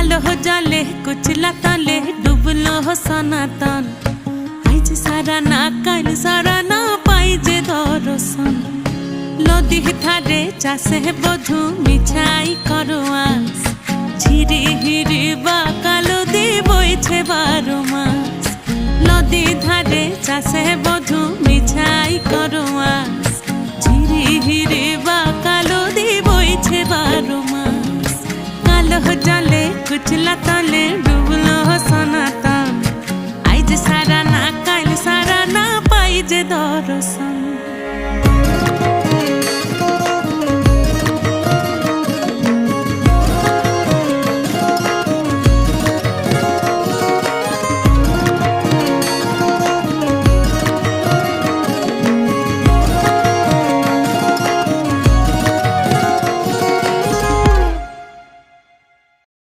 কালো জলে কুচলা তলে ডুবলো সনাতন। আইজ সারা না কাল সারা না পাই যে দর্শন। নদী ধারে চাষে বধু মিছাই করো আস। ঝিরি হিরি বা কালো দি বইছে 12 মাস। নদী ধারে চাষে বধু মিছাই করো আস। ঝিরি হিরি বা কালো দি বইছে 12 মাস। কালো জলে কুচলা তলে ডুবলো সনাতন। আইজ সারা না কাল সারা না পাই যে দর্শন।